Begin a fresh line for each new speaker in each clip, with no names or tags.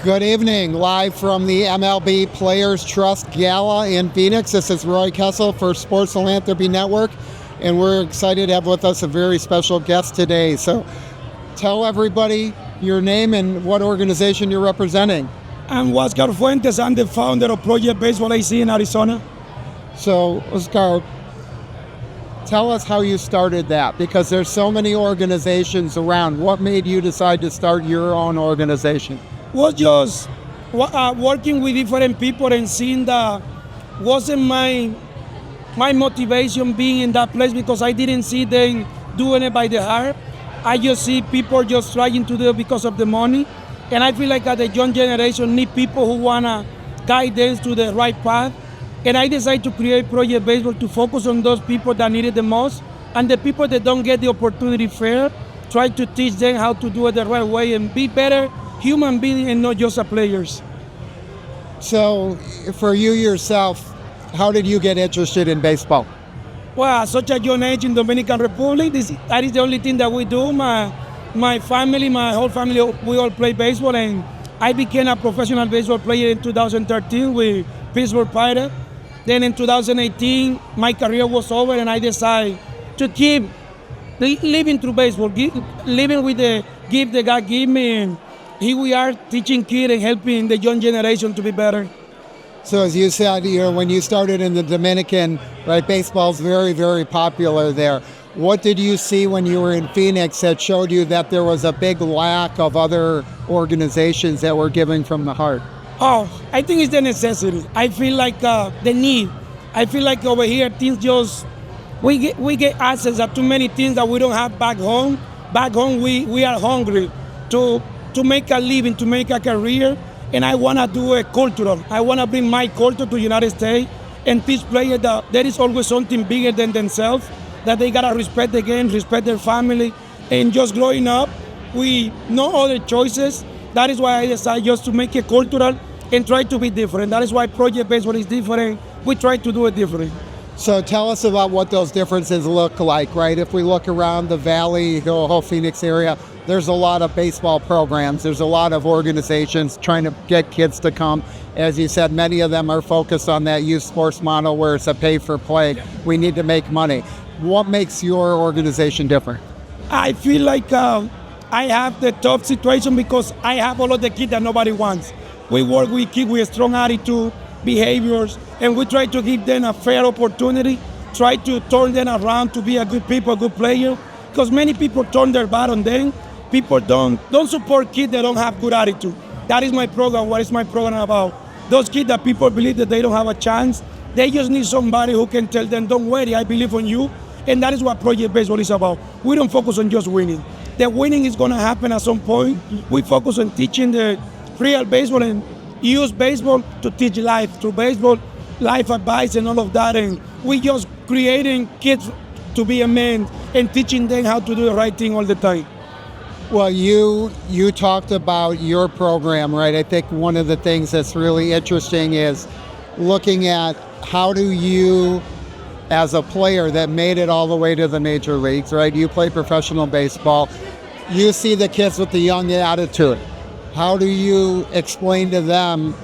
Good evening, live from the MLB Players Trust Gala in Phoenix. This is Roy Kessel for Sports Philanthropy Network, and we're excited to have with us a very special guest today. So tell everybody your name and what organization you're representing.
I'm Huascar Fuentes. I'm the founder of Project Baseball AC in Arizona.
So, Huascar, tell us how you started that, because there's so many organizations around. What made you decide to start your own organization?
Was just working with different people and seeing that wasn't my motivation being in that place, because I didn't see them doing it by the heart. I just see people just trying to do it because of the money. And I feel like the young generation need people who want to guide them to the right path. And I decided to create Project Baseball to focus on those people that need it the most, and the people that don't get the opportunity fair, try to teach them how to do it the right way and be better human beings and not just players.
So for you yourself, how did you get interested in baseball?
Well, at such a young age in Dominican Republic, that is the only thing that we do. My family, my whole family, we all play baseball, and I became a professional baseball player in 2013 with Pittsburgh Pirates. Then in 2018, my career was over, and I decided to keep living through baseball, living with the gift that God gave me. And here we are teaching kids and helping the young generation to be better.
So as you said, when you started in the Dominican, right, baseball's very, very popular there. What did you see when you were in Phoenix that showed you that there was a big lack of other organizations that were giving from the heart?
Oh, I think it's the necessity. I feel like the need. I feel like over here things just, we get access to too many things that we don't have back home. Back home we are hungry to make a living, to make a career, and I want to do a cultural. I want to bring my culture to the United States and teach players that there is always something bigger than themselves, that they got to respect the game, respect their family, and just growing up with no other choices. That is why I decided just to make it cultural and try to be different. That is why Project Baseball is different. We try to do it different.
So tell us about what those differences look like, right? If we look around the Valley, the whole Phoenix area, there's a lot of baseball programs. There's a lot of organizations trying to get kids to come. As you said, many of them are focused on that youth sports model where it's a pay for play. We need to make money. What makes your organization different?
I feel like I have the tough situation because I have all of the kids that nobody wants. We work with kids with a strong attitude, behaviors, and we try to give them a fair opportunity, try to turn them around to be a good people, good player, because many people turn their back on them. People don't support kids that don't have good attitude. That is my program. What is my program about? Those kids that people believe that they don't have a chance, they just need somebody who can tell them, don't worry, I believe on you. And that is what Project Baseball is about. We don't focus on just winning. The winning is going to happen at some point. We focus on teaching the real baseball and use baseball to teach life through baseball, life advice and all of that. And we just creating kids to be a man and teaching them how to do the right thing all the time.
Well, you talked about your program, right? I think one of the things that's really interesting is looking at how do you, as a player that made it all the way to the major leagues, right? You play professional baseball. You see the kids with the young attitude. How do you explain to them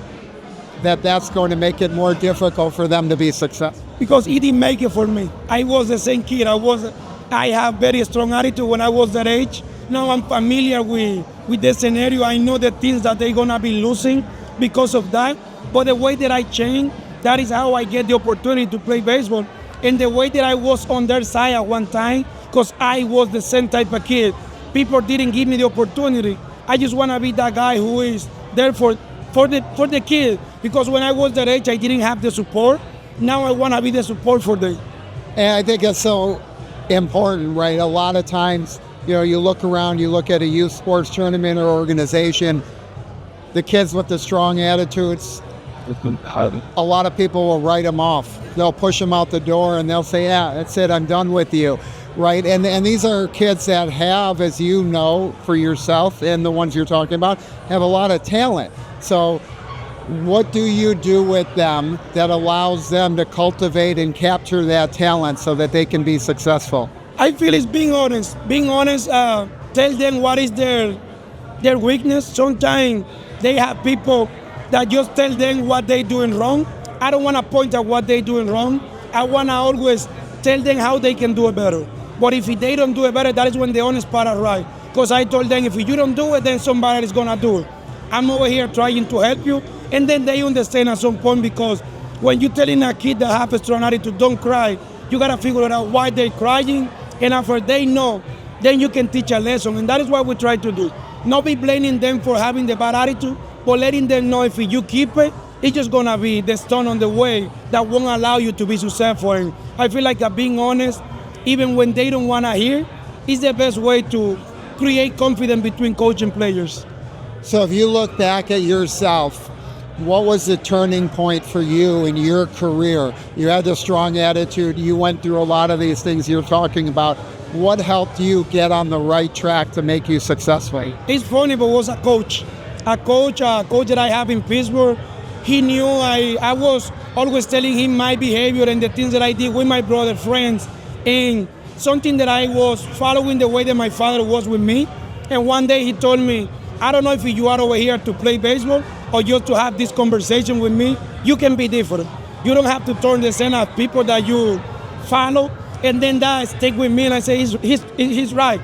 that that's going to make it more difficult for them to be successful?
Because it didn't make it for me. I was the same kid. I have very strong attitude when I was that age. Now I'm familiar with the scenario. I know the things that they're going to be losing because of that. But the way that I changed, that is how I get the opportunity to play baseball. And the way that I was on their side at one time, because I was the same type of kid. People didn't give me the opportunity. I just want to be that guy who is there for the kid. Because when I was that age, I didn't have the support. Now I want to be the support for them.
And I think it's so important, right? A lot of times, you look around, you look at a youth sports tournament or organization, the kids with the strong attitudes, a lot of people will write them off. They'll push them out the door and they'll say, yeah, that's it, I'm done with you, right? And these are kids that have, as you know, for yourself and the ones you're talking about, have a lot of talent. So what do you do with them that allows them to cultivate and capture that talent so that they can be successful?
I feel it's being honest. Being honest, tell them what is their weakness. Sometimes They have people that just tell them what they're doing wrong. I don't want to point out what they're doing wrong. I want to always tell them how they can do it better. But if they don't do it better, that is when the honest part arrives. Because I told them, if you don't do it, then somebody is going to do it. I'm over here trying to help you. And then they understand at some point, because when you're telling a kid that has a strong attitude, don't cry, you got to figure out why they're crying. And after they know, then you can teach a lesson. And that is what we try to do. Not be blaming them for having the bad attitude, but letting them know if you keep it, it's just going to be the stone on the way that won't allow you to be successful. And I feel like being honest, even when they don't want to hear, is the best way to create confidence between coach and players.
So if you look back at yourself, what was the turning point for you in your career? You had a strong attitude. You went through a lot of these things you're talking about. What helped you get on the right track to make you successful?
It's funny, but it was a coach that I have in Pittsburgh. He knew I was always telling him my behavior and the things that I did with my brother, friends, and something that I was following the way that my father was with me. And one day he told me, I don't know if you are over here to play baseball or just to have this conversation with me. You can be different. You don't have to turn the same as people that you follow. And then that stick with me, and I say, he's right.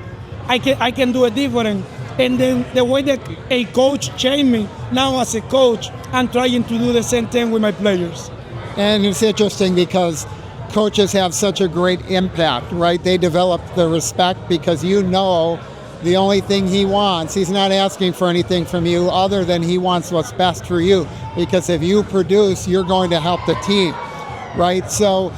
I can do it different. And then the way that a coach changed me, now as a coach, I'm trying to do the same thing with my players.
And it's interesting because coaches have such a great impact, right? They develop the respect because you know the only thing he wants, he's not asking for anything from you other than he wants what's best for you. Because if you produce, you're going to help the team, right? So,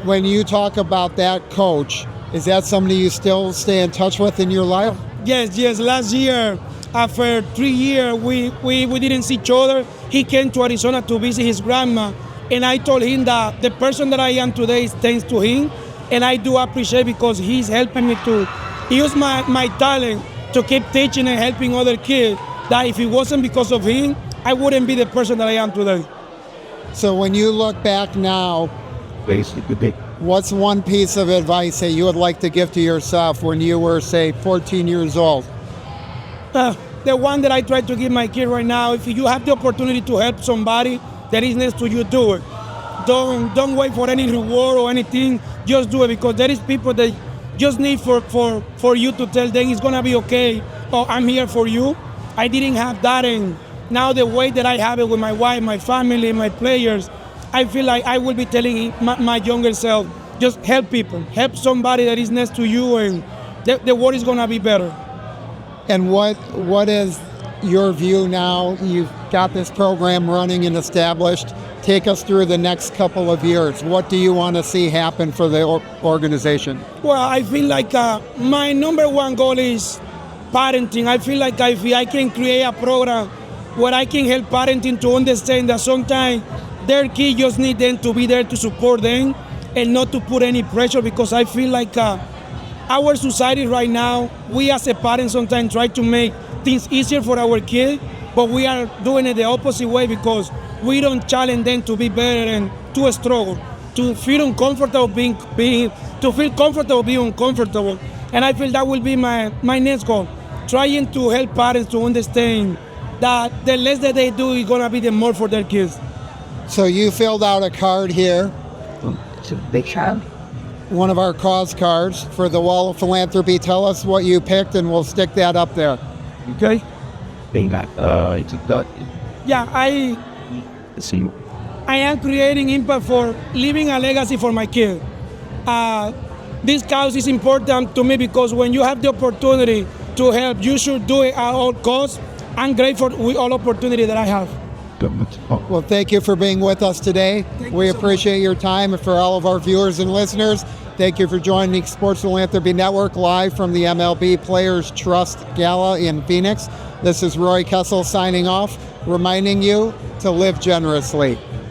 when you talk about that coach, is that somebody you still stay in touch with in your life?
Yes. Last year, after 3 years, we didn't see each other. He came to Arizona to visit his grandma, and I told him that the person that I am today is thanks to him, and I do appreciate because he's helping me to use my talent to keep teaching and helping other kids, that if it wasn't because of him, I wouldn't be the person that I am today.
So when you look back now, what's one piece of advice that you would like to give to yourself when you were, say, 14 years old?
The one that I try to give my kid right now, if you have the opportunity to help somebody that is next to you, do it. Don't wait for any reward or anything. Just do it, because there is people that just need for you to tell them it's going to be okay, or I'm here for you. I didn't have that, and now the way that I have it with my wife, my family, my players, I feel like I will be telling my younger self, just help people, help somebody that is next to you, and the world is going to be better.
And what is your view now? You've got this program running and established. Take us through the next couple of years. What do you want to see happen for the organization?
Well, I feel like my number one goal is parenting. I feel like if I can create a program where I can help parenting to understand that sometimes their kids just need them to be there to support them and not to put any pressure, because I feel like our society right now, we as a parent sometimes try to make things easier for our kids, but we are doing it the opposite way, because we don't challenge them to be better and to struggle, to feel uncomfortable being uncomfortable. And I feel that will be my next goal, trying to help parents to understand that the less that they do is going to be the more for their kids.
So you filled out a card here.
It's a big child.
One of our cause cards for the Wall of Philanthropy. Tell us what you picked and we'll stick that up there.
Okay?
It's a dot.
Yeah, I am creating impact for leaving a legacy for my kid. This cause is important to me because when you have the opportunity to help, you should do it at all costs. I'm grateful with all opportunity that I have.
Well, thank you for being with us today. We appreciate your time, and for all of our viewers and listeners, thank you for joining Sports Philanthropy Network live from the MLB Players Trust Gala in Phoenix. This is Roy Kessel signing off, reminding you to live generously.